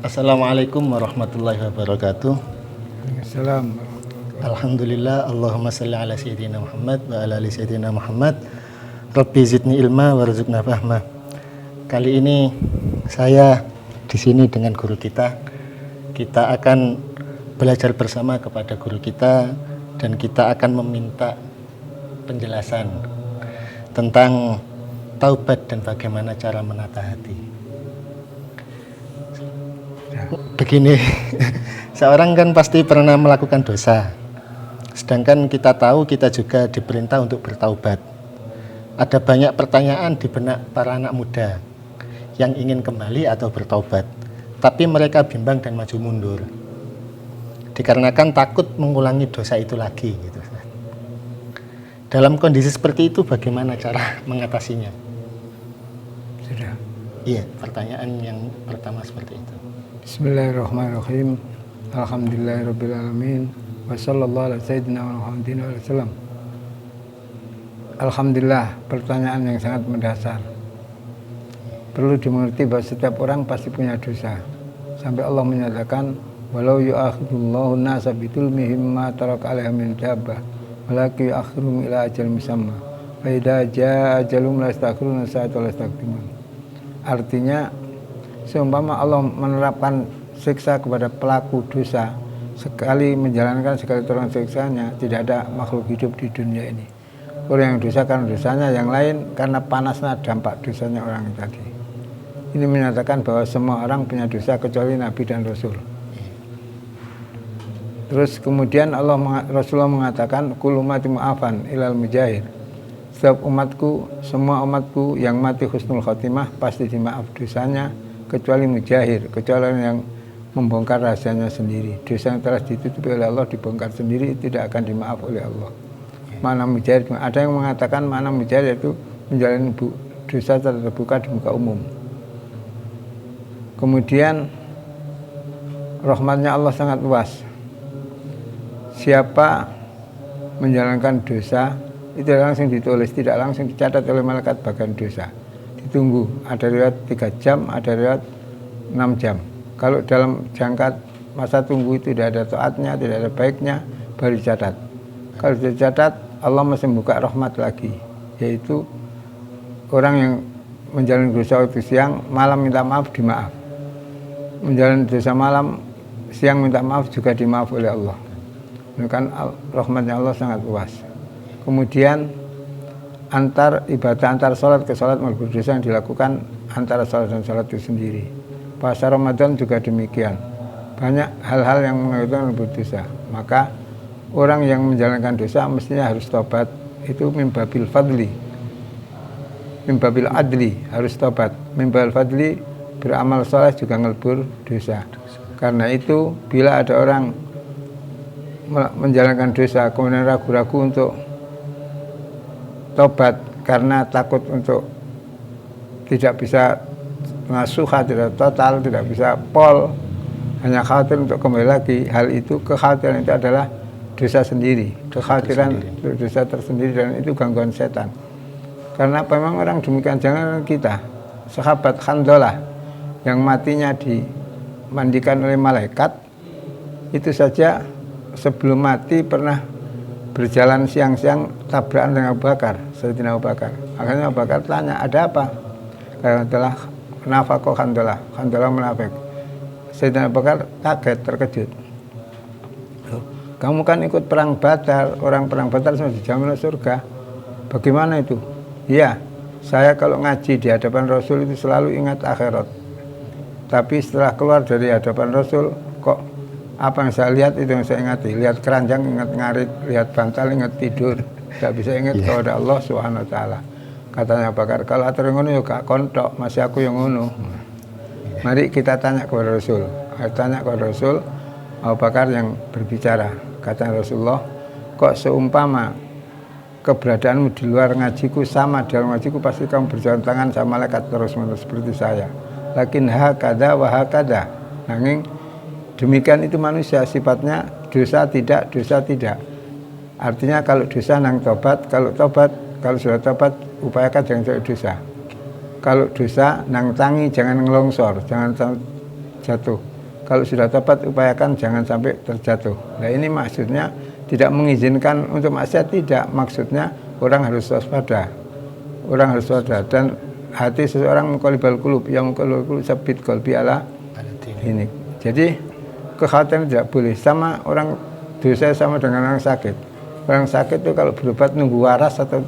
Assalamualaikum warahmatullahi wabarakatuh. Assalamualaikum. Alhamdulillah, Allahumma salli ala Sayyidina Muhammad wa ala ali Sayyidina Muhammad. Rabbi zidni ilma warzuqna fahma. Kali ini saya di sini dengan guru kita. Kita akan belajar bersama kepada guru kita dan kita akan meminta penjelasan tentang taubat dan bagaimana cara menata hati. Begini, seorang kan pasti pernah melakukan dosa. Sedangkan kita tahu kita juga diperintah untuk bertaubat. Ada banyak pertanyaan di benak para anak muda yang ingin kembali atau bertaubat, tapi mereka bimbang dan maju mundur. Dikarenakan takut mengulangi dosa itu lagi gitu. Dalam kondisi seperti itu bagaimana cara mengatasinya? Sudah. Iya, pertanyaan yang pertama seperti itu. Bismillahirrahmanirrahim. Alhamdulillahirrabbilalamin. Wa sallallahu ala sayyidina Muhammadin wa sallam. Alhamdulillah, pertanyaan yang sangat mendasar. Perlu dimengerti bahwa setiap orang pasti punya dosa. Sampai Allah menyatakan, walau yu'akhidullahu nasa bitulmihim ma taraka alaiha min dabbah walakin yu'akhiruhum ila ajal musamma fa idza jaa ajalum la yastakhiruna sa'atan wa la yastaqdimun. Artinya, seumpama Allah menerapkan siksa kepada pelaku dosa, sekali menjalankan sekali turun siksanya, tidak ada makhluk hidup di dunia ini. Orang yang dosa karena dosanya, yang lain karena panasnya dampak dosanya orang tadi. Ini menyatakan bahwa semua orang punya dosa kecuali Nabi dan Rasul. Terus kemudian Rasulullah mengatakan, kullu mati mu'afan ilal mujahir. Setiap umatku, semua umatku yang mati husnul khotimah pasti dimaaf dosanya, kecuali mujahir, kecuali yang membongkar rahasianya sendiri. Dosa yang telah ditutupi oleh Allah dibongkar sendiri, tidak akan dimaaf oleh Allah. Mana mujahir? Ada yang mengatakan mana mujahir itu menjalani dosa terbuka di muka umum. Kemudian rahmatnya Allah sangat luas. Siapa menjalankan dosa itu langsung ditulis, tidak langsung dicatat oleh malaikat bagian dosa. Ditunggu, ada riwayat 3 jam, ada riwayat 6 jam. Kalau dalam jangka masa tunggu itu tidak ada taatnya, tidak ada baiknya, baru dicatat. Kalau dicatat, Allah masih membuka rahmat lagi, yaitu orang yang menjalani dosa waktu siang, malam minta maaf, dimaaf. Menjalani dosa malam, siang minta maaf juga dimaaf oleh Allah. Kan rahmatnya Allah sangat luas. Kemudian ibadah antar sholat ke sholat maupun dosa yang dilakukan antara sholat dan sholat itu sendiri. Puasa Ramadan juga demikian. Banyak hal-hal yang mengaitkan berdosa. Maka orang yang menjalankan dosa mestinya harus tobat. Itu mimbabil fadli, mimbabil adli, harus tobat. Mimbabil fadli, beramal soleh juga ngelbur dosa. Karena itu bila ada orang menjalankan dosa kemudian ragu-ragu untuk tobat karena takut untuk tidak bisa nasuha, tidak total, tidak bisa pol, hanya khawatir untuk kembali lagi, hal itu, kekhawatiran itu adalah dosa sendiri, kekhawatiran dosa tersendiri, dan itu gangguan setan. Karena memang orang demikian, jangan kita, sahabat Handalah yang matinya dimandikan oleh malaikat, itu saja sebelum mati pernah berjalan siang-siang tabrakan dengan Abu Bakar, Sayyidina Abu Bakar. Akhirnya Abu Bakar tanya, ada apa? Karena telah nafakoh Handalah munafik. Sayyidina Abu Bakar kaget, terkejut. Kamu kan ikut perang Badar, orang perang Badar sudah dijamin surga. Bagaimana itu? Iya, saya kalau ngaji di hadapan Rasul itu selalu ingat akhirat. Tapi setelah keluar dari hadapan Rasul, kok apa yang saya lihat itu yang saya ingati. Lihat keranjang ingat ngarit, lihat bantal ingat tidur. Tidak bisa ingat kepada Allah Subhanahu wa taala. Katanya Bakar, kalau atur ngono ya gak kontok, masih aku yang ngono. Mari kita tanya kepada Rasul. Tanya kepada Rasul, Abu Bakar yang berbicara. Kata Rasulullah, kok seumpama keberadaanmu di luar ngajiku sama dalam ngajiku, pasti kamu berjalan tangan sama malaikat terus-menerus seperti saya. Lakin hakada wa hakada. Nanging demikian itu manusia, sifatnya dosa tidak, dosa tidak. Artinya kalau dosa nang tobat, kalau sudah tobat upayakan jangan jauh dosa. Kalau dosa nang tangi jangan ngelongsor, jangan jatuh. Kalau sudah tobat, upayakan jangan sampai terjatuh. Nah ini maksudnya tidak mengizinkan untuk maksiat, tidak. Maksudnya orang harus waspada. Orang harus waspada. Dan hati seseorang muqallibal qulub, yang muqallibal qulub sabit qalbi ala ini. Jadi kekhawatiran tidak boleh. Sama orang dosa sama dengan orang sakit. Orang sakit itu kalau berobat nunggu waras atau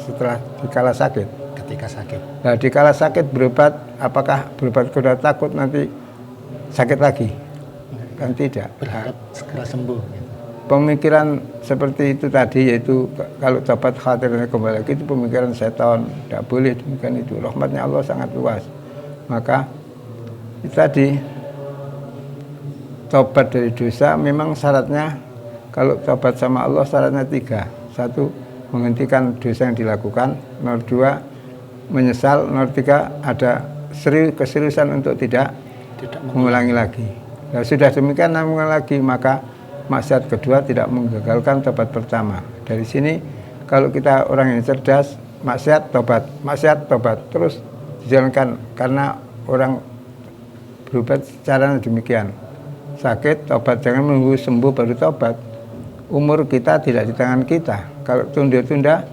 setelah dikala sakit? Ketika sakit. Nah dikala sakit berobat, apakah berobat sudah takut nanti sakit lagi? Kan tidak. Berharap segera sembuh. Gitu. Pemikiran seperti itu tadi, yaitu kalau dapat khawatirnya kembali lagi, itu pemikiran setan. Tidak boleh demikian itu. Rahmatnya Allah sangat luas. Maka itu tadi, tobat dari dosa memang syaratnya, kalau tobat sama Allah syaratnya 3. 1, menghentikan dosa yang dilakukan. Nomor 2, menyesal. Nomor 3, ada keseriusan untuk tidak mengulangi lagi. Nah, sudah demikian mengulangi lagi, maka maksiat kedua tidak menggagalkan tobat pertama. Dari sini kalau kita orang yang cerdas, maksiat tobat terus dijalankan, karena orang berobat secara demikian. Sakit tobat, jangan menunggu sembuh baru tobat. Umur kita tidak di tangan kita. Kalau tunda-tunda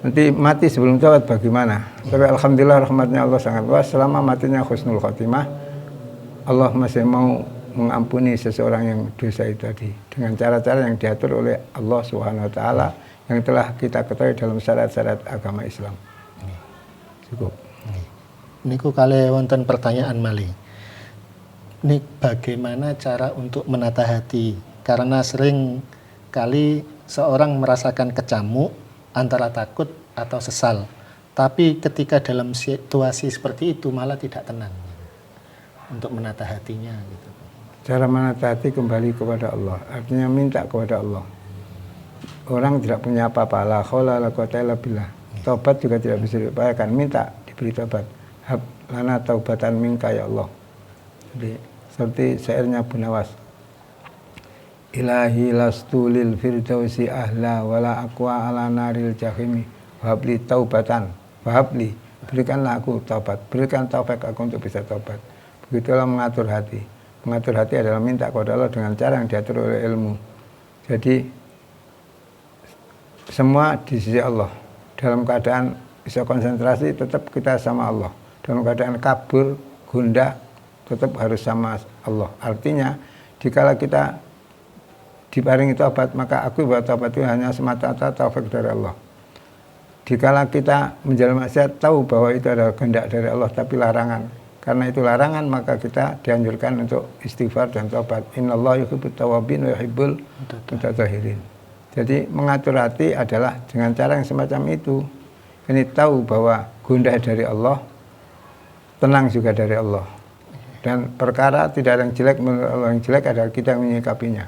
nanti mati sebelum tobat bagaimana? Tapi alhamdulillah rahmatnya Allah sangat luas. Selama matinya husnul khotimah, Allah masih mau mengampuni seseorang yang dosa itu tadi dengan cara-cara yang diatur oleh Allah Subhanahu wa taala yang telah kita ketahui dalam syarat-syarat agama Islam. Cukup. Niku kali wonten pertanyaan malih. Ini bagaimana cara untuk menata hati? Karena sering kali seorang merasakan kecamuk antara takut atau sesal. Tapi ketika dalam situasi seperti itu malah tidak tenang. Untuk menata hatinya gitu. Cara menata hati kembali kepada Allah, artinya minta kepada Allah. Orang tidak punya apa-apa, la haula wala quwwata illa billah. Taubat juga tidak bisa diupayakan, minta diberi taubat. Hab lana taubatan minka ya Allah. Jadi seperti syairnya Bu Nawas. Ilahi lastu lil firdausi ahla wala aqwa ala naril jahimi wahabli taubatan wahabli, berikanlah aku taubat, berikan taufik aku untuk bisa taubat. Begitulah mengatur hati. Mengatur hati adalah minta kepada Allah dengan cara yang diatur oleh ilmu. Jadi semua di sisi Allah. Dalam keadaan bisa konsentrasi tetap kita sama Allah. Dalam keadaan kabur, gundah, tetap harus sama Allah. Artinya dikala kita diparingi taubat, maka aku bahwa taubat itu hanya semata-mata taufik dari Allah. Dikala kita menjalani maksiat, tahu bahwa itu adalah kehendak dari Allah tapi larangan. Karena itu larangan, maka kita dianjurkan untuk istighfar dan taubat. Innallaha yuhibbut tawwabin wa yuhibbul mutatahhirin. Jadi mengatur hati adalah dengan cara yang semacam itu. Ini tahu bahwa gundah dari Allah, tenang juga dari Allah. Dan perkara tidak ada yang jelek, menurut Allah yang jelek adalah kita yang menyikapinya.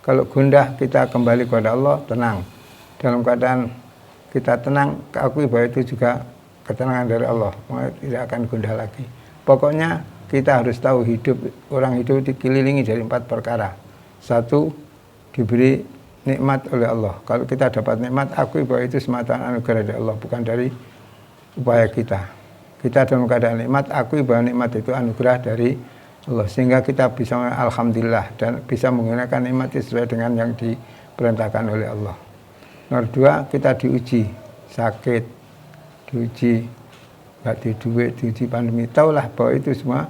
Kalau gundah kita kembali kepada Allah, tenang. Dalam keadaan kita tenang, akui bahwa itu juga ketenangan dari Allah. Maka tidak akan gundah lagi. Pokoknya kita harus tahu orang hidup dikelilingi dari 4 perkara. 1, diberi nikmat oleh Allah. Kalau kita dapat nikmat, akui bahwa itu semata anugerah dari Allah, bukan dari upaya kita. Kita dalam keadaan nikmat, akui bahwa nikmat itu anugerah dari Allah. Sehingga kita bisa alhamdulillah dan bisa menggunakan nikmat itu sesuai dengan yang diperintahkan oleh Allah. Nomor 2, kita diuji, sakit, diuji, nggak di duit, diuji pandemi, taulah bahwa itu semua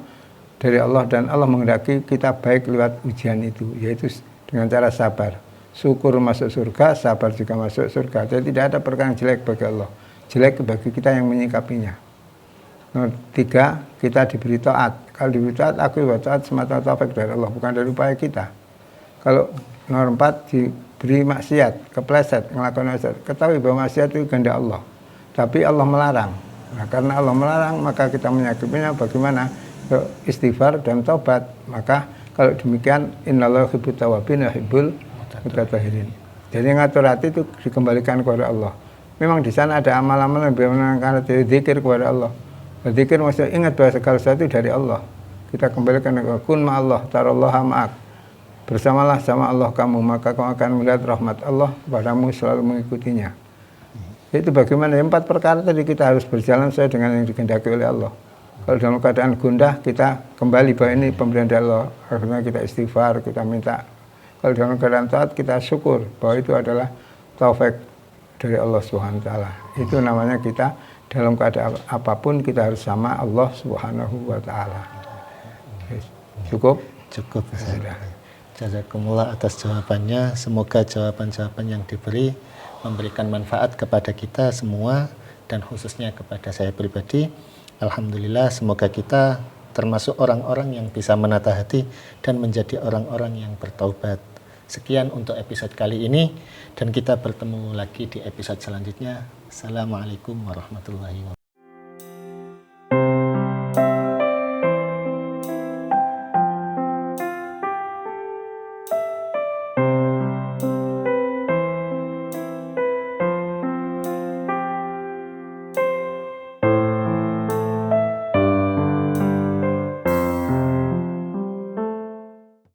dari Allah dan Allah menghendaki kita baik lewat ujian itu, yaitu dengan cara sabar. Syukur masuk surga, sabar juga masuk surga. Jadi tidak ada perkara yang jelek bagi Allah, jelek bagi kita yang menyikapinya. Nomor 3, kita diberi taat. Kalau diberi taat, aku bahwa taat semata-mata taufik dari Allah, bukan dari upaya kita. Kalau nomor 4, diberi maksiat, kepleset, melakukan maksiat, ketahui bahwa maksiat itu kehendak Allah, tapi Allah melarang. Nah, karena Allah melarang, maka kita menyikapinya bagaimana? Istighfar dan taubat. Maka kalau demikian, innallaha yuhibbut tawwabin wa yuhibbul mutatahhirin. Jadi ngatur hati itu dikembalikan kepada Allah. Memang di sana ada amal-amal yang menyenangkan hati, zikir kepada Allah. Zikir maksudnya ingat bahwa segala sesuatu dari Allah. Kita kembalikan kepada kun ma'allah, tarallaha ma'ak. Bersamalah sama Allah kamu, maka kamu akan melihat rahmat Allah kepadamu, selalu mengikutinya. Itu bagaimana? 4 perkara tadi kita harus berjalan sesuai dengan yang dikehendaki oleh Allah. Kalau dalam keadaan gundah, kita kembali bahwa ini pemberian dari Allah. Akhirnya kita istighfar, kita minta. Kalau dalam keadaan taat, kita syukur bahwa itu adalah taufik dari Allah Subhanahu wa taala. Itu namanya kita dalam keadaan apapun kita harus sama Allah Subhanahu wa taala. Cukup? Cukup. Jazakumullah atas jawabannya. Semoga jawaban-jawaban yang diberi memberikan manfaat kepada kita semua dan khususnya kepada saya pribadi. Alhamdulillah, semoga kita termasuk orang-orang yang bisa menata hati dan menjadi orang-orang yang bertaubat. Sekian untuk episode kali ini dan kita bertemu lagi di episode selanjutnya. Assalamualaikum warahmatullahi wabarakatuh.